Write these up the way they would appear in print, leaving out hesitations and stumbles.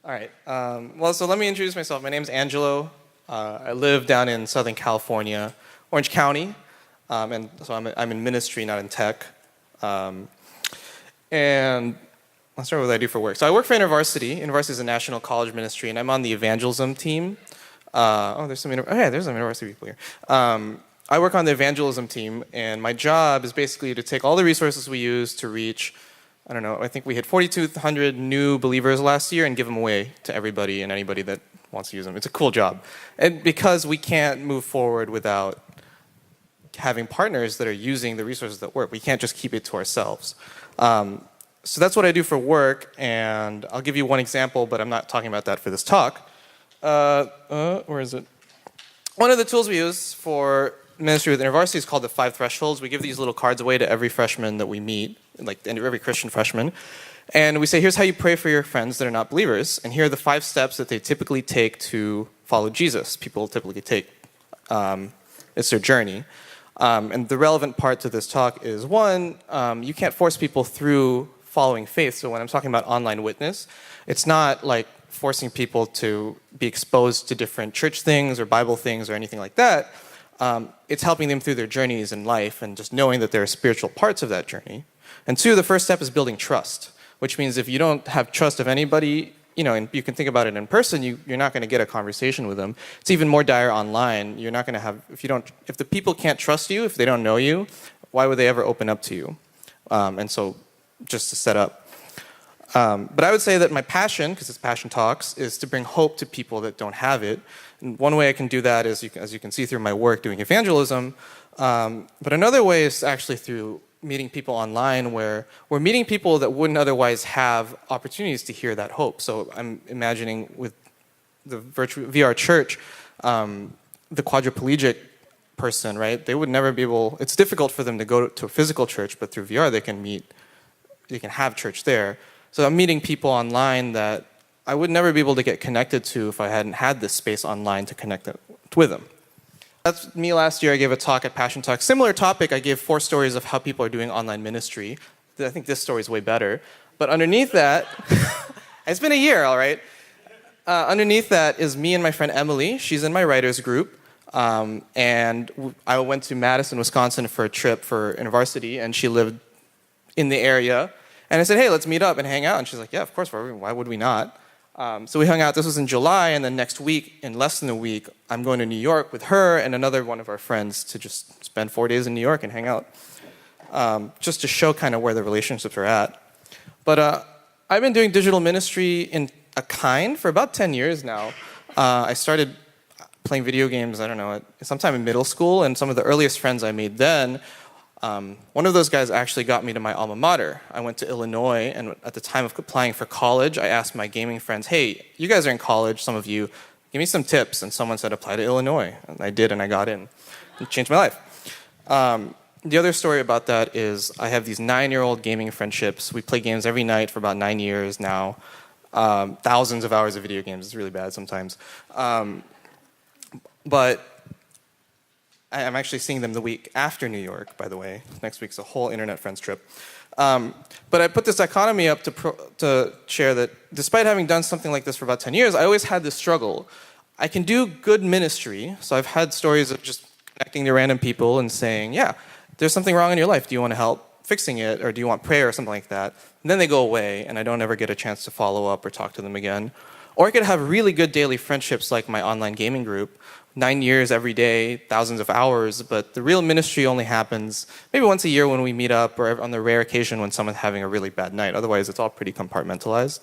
All right. Well, so let me introduce myself. My name's Angelo. I live down in Southern California, Orange County, and so I'm in ministry, not in tech. And I'll start with what I do for work. So I work for InterVarsity. InterVarsity is a national college ministry, and I'm on the evangelism team. There's some InterVarsity people here. I work on the evangelism team, and my job is basically to take all the resources we use to reach, I think we hit 4,200 new believers last year and give them away to everybody and anybody that wants to use them. It's a cool job. And because we can't move forward without having partners that are using the resources that work, we can't just keep it to ourselves. So that's what I do for work, and I'll give you one example, but I'm not talking about that for this talk. Where is it? One of the tools we use for ministry with InterVarsity is called the 5 Thresholds. We give these little cards away to every freshman that we meet, like every Christian freshman. And we say, here's how you pray for your friends that are not believers. And here are the 5 steps that they typically take to follow Jesus. People typically take. It's their journey. And the relevant part to this talk is, one, you can't force people through following faith. So when I'm talking about online witness, it's not like forcing people to be exposed to different church things or Bible things or anything like that. It's helping them through their journeys in life and just knowing that there are spiritual parts of that journey. And 2, the first step is building trust, which means if you don't have trust of anybody, and you can think about it in person, you're not going to get a conversation with them. It's even more dire online. You're not going to have, if the people can't trust you, if they don't know you, why would they ever open up to you? And so just to set up. But I would say that my passion, because it's Passion Talks, is to bring hope to people that don't have it. And one way I can do that is, as you can see through my work doing evangelism. But another way is actually through meeting people online, where we're meeting people that wouldn't otherwise have opportunities to hear that hope. So I'm imagining with the virtual VR church, the quadriplegic person, right? They would never be able. It's difficult for them to go to a physical church, but through VR they can have church there. So I'm meeting people online that I would never be able to get connected to if I hadn't had this space online to connect with them. That's me last year. I gave a talk at Passion Talk. Similar topic, I gave 4 stories of how people are doing online ministry. I think this story is way better. But underneath that, it's been a year, all right? Underneath that is me and my friend Emily. She's in my writers group. And I went to Madison, Wisconsin for a trip for InterVarsity, and she lived in the area. And I said, hey, let's meet up and hang out. And she's like, yeah, of course, why would we not? So we hung out. This was in July, and then next week, in less than a week, I'm going to New York with her and another one of our friends to just spend 4 days in New York and hang out, just to show kind of where the relationships are at. But I've been doing digital ministry in a kind for about 10 years now. I started playing video games, sometime in middle school, and some of the earliest friends I made then, one of those guys actually got me to my alma mater. I went to Illinois, and at the time of applying for college, I asked my gaming friends, hey, you guys are in college, some of you, give me some tips. And someone said, apply to Illinois. And I did, and I got in. It changed my life. The other story about that is I have these 9-year-old gaming friendships. We play games every night for about 9 years now. Thousands of hours of video games. It's really bad sometimes. But I'm actually seeing them the week after New York, by the way. Next week's a whole internet friends trip. But I put this dichotomy up to share that despite having done something like this for about 10 years, I always had this struggle. I can do good ministry, so I've had stories of just connecting to random people and saying, yeah, there's something wrong in your life. Do you want to help fixing it, or do you want prayer or something like that? And then they go away, and I don't ever get a chance to follow up or talk to them again. Or I could have really good daily friendships like my online gaming group, 9 years every day, thousands of hours, but the real ministry only happens maybe once a year when we meet up, or on the rare occasion when someone's having a really bad night. Otherwise, it's all pretty compartmentalized.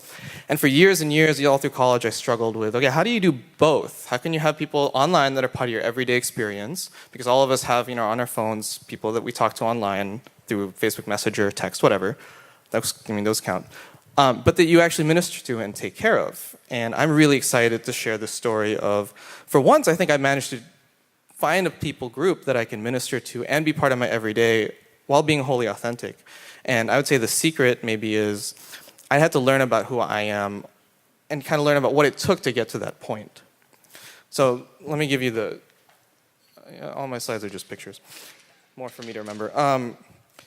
And for years and years, all through college, I struggled with, okay, how do you do both? How can you have people online that are part of your everyday experience? Because all of us have, on our phones, people that we talk to online through Facebook Messenger, text, whatever. Those count. But that you actually minister to and take care of. And I'm really excited to share the story of, for once, I think I managed to find a people group that I can minister to and be part of my everyday while being wholly authentic. And I would say the secret maybe is I had to learn about who I am and kind of learn about what it took to get to that point. So let me give you all my slides are just pictures. More for me to remember.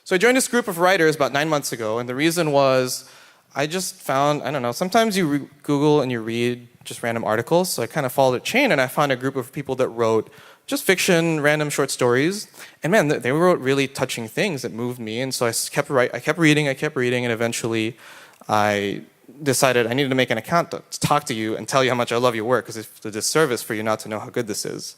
So I joined this group of writers about 9 months ago, and the reason was I just found, I don't know, sometimes you Google and you read just random articles. So I kind of followed a chain and I found a group of people that wrote just fiction, random short stories. And man, they wrote really touching things that moved me. And so I kept reading, and eventually I decided I needed to make an account to talk to you and tell you how much I love your work, because it's a disservice for you not to know how good this is.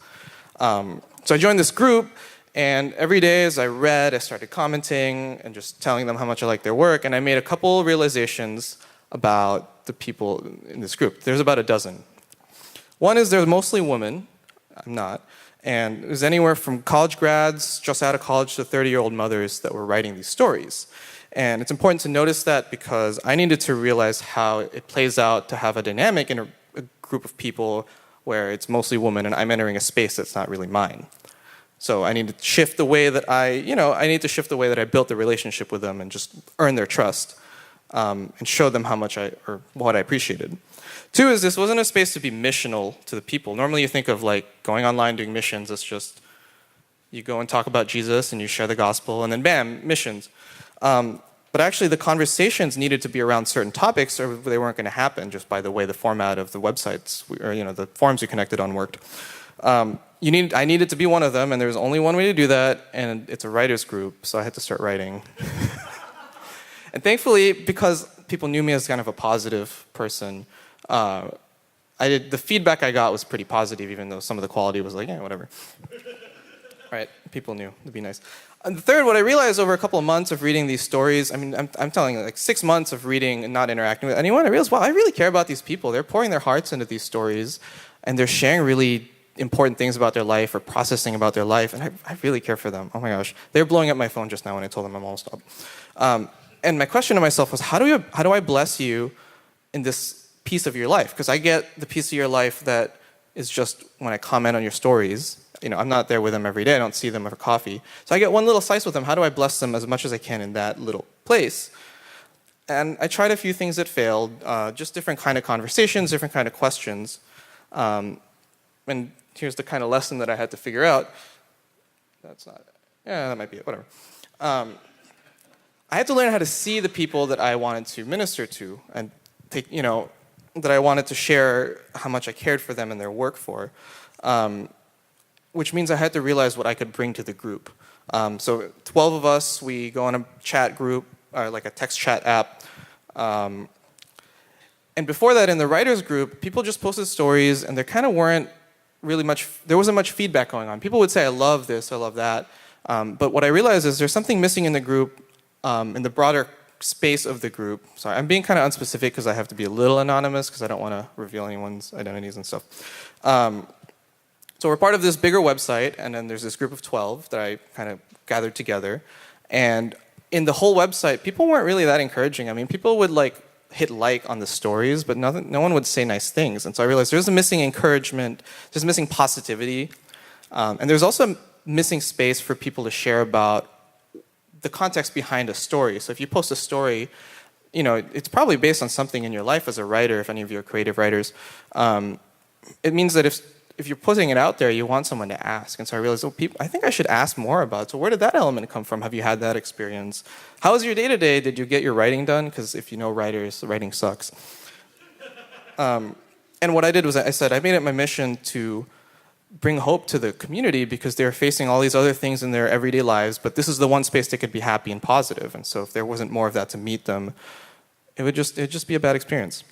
So I joined this group, and every day as I read, I started commenting and just telling them how much I liked their work, and I made a couple realizations about the people in this group. There's about a dozen. One is they're mostly women. I'm not. And it was anywhere from college grads, just out of college, to 30-year-old mothers that were writing these stories. And it's important to notice that because I needed to realize how it plays out to have a dynamic in a group of people where it's mostly women and I'm entering a space that's not really mine. So I need to shift the way that I built the relationship with them and just earn their trust, and show them how much or what I appreciated. Two is this wasn't a space to be missional to the people. Normally you think of like going online doing missions, it's just you go and talk about Jesus and you share the gospel and then bam, missions. But actually the conversations needed to be around certain topics or they weren't going to happen just by the way the format of the websites or the forums we connected on worked. I needed to be one of them, and there was only one way to do that, and it's a writers group, so I had to start writing. And thankfully, because people knew me as kind of a positive person, the feedback I got was pretty positive, even though some of the quality was like, yeah, whatever. Right? People knew. It'd be nice. And the third, what I realized over a couple of months of reading these stories, I mean, I'm telling you, like 6 months of reading and not interacting with anyone, I realized, wow, I really care about these people. They're pouring their hearts into these stories, and they're sharing really important things about their life or processing about their life, and I really care for them. Oh my gosh. They were blowing up my phone just now when I told them I'm almost up. And my question to myself was, how do I bless you in this piece of your life? Because I get the piece of your life that is just when I comment on your stories. I'm not there with them every day. I don't see them for coffee. So I get one little slice with them. How do I bless them as much as I can in that little place? And I tried a few things that failed, just different kind of conversations, different kind of questions. And here's the kind of lesson that I had to figure out. That's not it. Yeah, that might be it. Whatever. I had to learn how to see the people that I wanted to minister to and that I wanted to share how much I cared for them and their work for. Which means I had to realize what I could bring to the group. So 12 of us, we go on a chat group, like a text chat app. And before that, in the writers group, people just posted stories and there kind of weren't really much, there wasn't much feedback going on. People would say, I love this, I love that. But what I realized is there's something missing in the group, in the broader space of the group. Sorry, I'm being kind of unspecific because I have to be a little anonymous because I don't want to reveal anyone's identities and stuff. So we're part of this bigger website, and then there's this group of 12 that I kind of gathered together. And in the whole website, people weren't really that encouraging. I mean, people would hit like on the stories, but no one would say nice things. And so I realized there's a missing encouragement, there's missing positivity, and there's also missing space for people to share about the context behind a story. So if you post a story, it's probably based on something in your life as a writer, if any of you are creative writers. It means that if you're putting it out there, you want someone to ask. And so I realized, I think I should ask more about it. So where did that element come from? Have you had that experience? How was your day-to-day? Did you get your writing done? Because if you know writers, writing sucks. And what I did was I said, I made it my mission to bring hope to the community because they're facing all these other things in their everyday lives, but this is the one space they could be happy and positive. And so if there wasn't more of that to meet them, it'd just be a bad experience.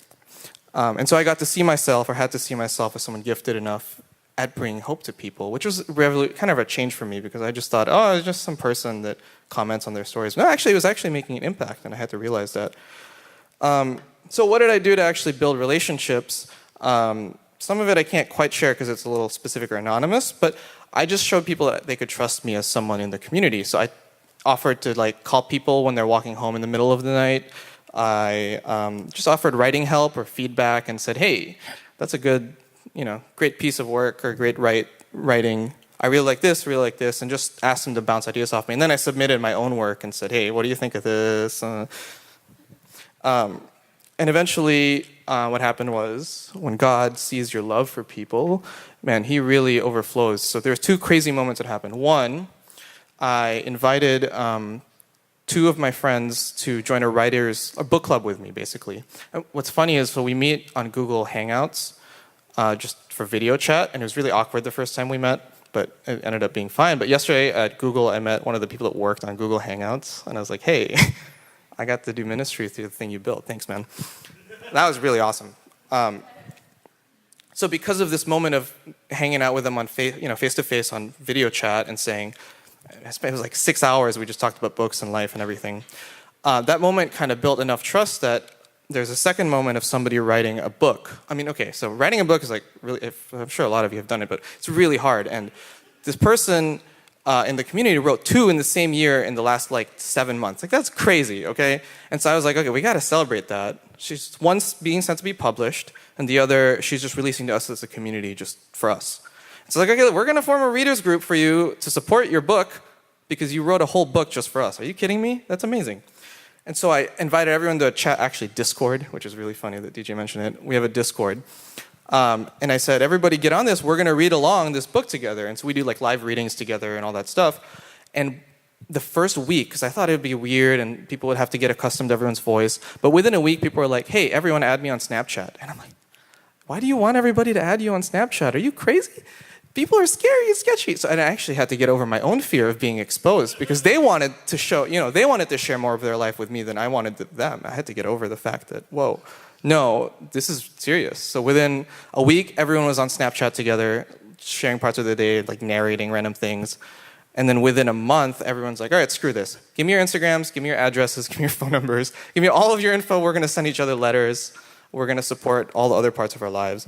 And so I got to see myself, or had to see myself, as someone gifted enough at bringing hope to people, which was kind of a change for me because I just thought, oh, it's just some person that comments on their stories. No, actually, it was actually making an impact, and I had to realize that. So what did I do to actually build relationships? Some of it I can't quite share because it's a little specific or anonymous, but I just showed people that they could trust me as someone in the community. So I offered to call people when they're walking home in the middle of the night. I just offered writing help or feedback and said, hey, that's a good, great piece of work or great writing. I really like this, and just asked them to bounce ideas off me. And then I submitted my own work and said, hey, what do you think of this? And eventually, what happened was, when God sees your love for people, man, he really overflows. So there's two crazy moments that happened. One, I invited two of my friends to join a book club with me, basically. And what's funny is, so we meet on Google Hangouts just for video chat, and it was really awkward the first time we met, but it ended up being fine. But yesterday at Google, I met one of the people that worked on Google Hangouts, and I was like, hey, I got to do ministry through the thing you built. Thanks, man. That was really awesome. So because of this moment of hanging out with them on face-to-face on video chat and saying, it was like 6 hours, we just talked about books and life and everything. That moment kind of built enough trust that there's a second moment of somebody writing a book. I mean, okay, so writing a book is like really, I'm sure a lot of you have done it, but it's really hard. And this person in the community wrote 2 in the same year in the last like 7 months. Like, that's crazy, okay? And so I was like, okay, we got to celebrate that. She's one's being sent to be published, and the other, she's just releasing to us as a community just for us. It's like, okay, we're going to form a readers group for you to support your book because you wrote a whole book just for us. Are you kidding me? That's amazing. And so I invited everyone to chat, actually Discord, which is really funny that DJ mentioned it. We have a Discord. And I said, everybody get on this. We're going to read along this book together. And so we do like live readings together and all that stuff. And the first week, because I thought it would be weird and people would have to get accustomed to everyone's voice. But within a week, people were like, hey, everyone add me on Snapchat. And I'm like, why do you want everybody to add you on Snapchat? Are you crazy? People are scary and sketchy. So, and I actually had to get over my own fear of being exposed because they wanted to show, they wanted to share more of their life with me than I wanted them. I had to get over the fact that, whoa, no, this is serious. So within a week, everyone was on Snapchat together, sharing parts of their day, like narrating random things. And then within a month, everyone's like, all right, screw this. Give me your Instagrams, give me your addresses, give me your phone numbers, give me all of your info. We're going to send each other letters. We're going to support all the other parts of our lives.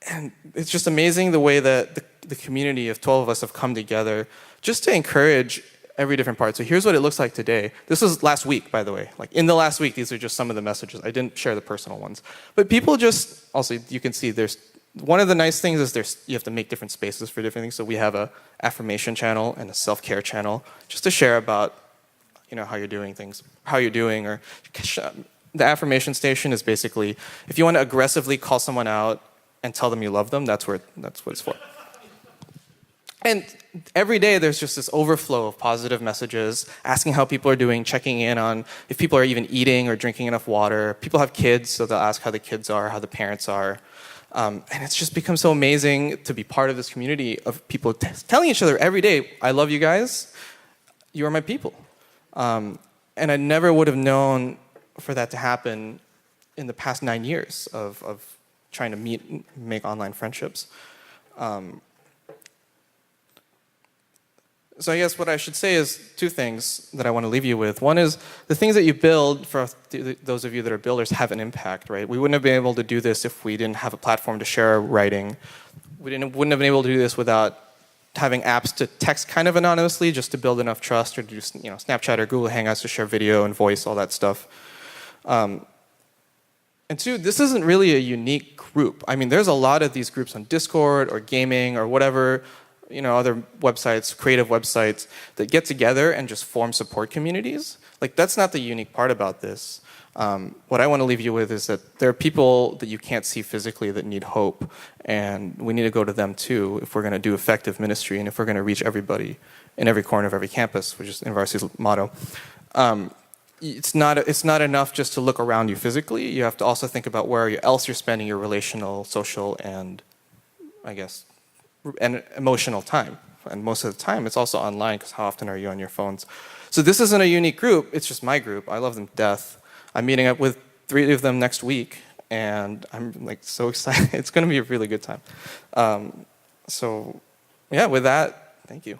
And it's just amazing the way that the community of 12 of us have come together just to encourage every different part. So here's what it looks like today. This was last week, by the way. Like in the last week, these are just some of the messages. I didn't share the personal ones. But people just, also, you can see there's, one of the nice things is you have to make different spaces for different things. So we have a affirmation channel and a self-care channel just to share about, how you're doing things, how you're doing, or the affirmation station is basically, if you want to aggressively call someone out and tell them you love them, that's what it's for. And every day there's just this overflow of positive messages, asking how people are doing, checking in on if people are even eating or drinking enough water. People have kids, so they'll ask how the kids are, how the parents are. And it's just become so amazing to be part of this community of people telling each other every day, I love you guys, you are my people. And I never would have known for that to happen in the past 9 years of trying to make online friendships. So I guess what I should say is 2 things that I want to leave you with. One is the things that you build, for those of you that are builders, have an impact, right? We wouldn't have been able to do this if we didn't have a platform to share our writing. Wouldn't have been able to do this without having apps to text kind of anonymously just to build enough trust, or to do Snapchat or Google Hangouts to share video and voice, all that stuff. And 2, this isn't really a unique group. I mean, there's a lot of these groups on Discord or gaming or whatever, other websites, creative websites that get together and just form support communities. Like, that's not the unique part about this. What I want to leave you with is that there are people that you can't see physically that need hope, and we need to go to them too if we're going to do effective ministry and if we're going to reach everybody in every corner of every campus, which is InVarsity's motto. It's not enough just to look around you physically. You have to also think about where else you're spending your relational, social, and emotional time. And most of the time, it's also online, because how often are you on your phones? So this isn't a unique group. It's just my group. I love them to death. I'm meeting up with 3 of them next week, and I'm so excited. It's going to be a really good time. So yeah, with that, thank you.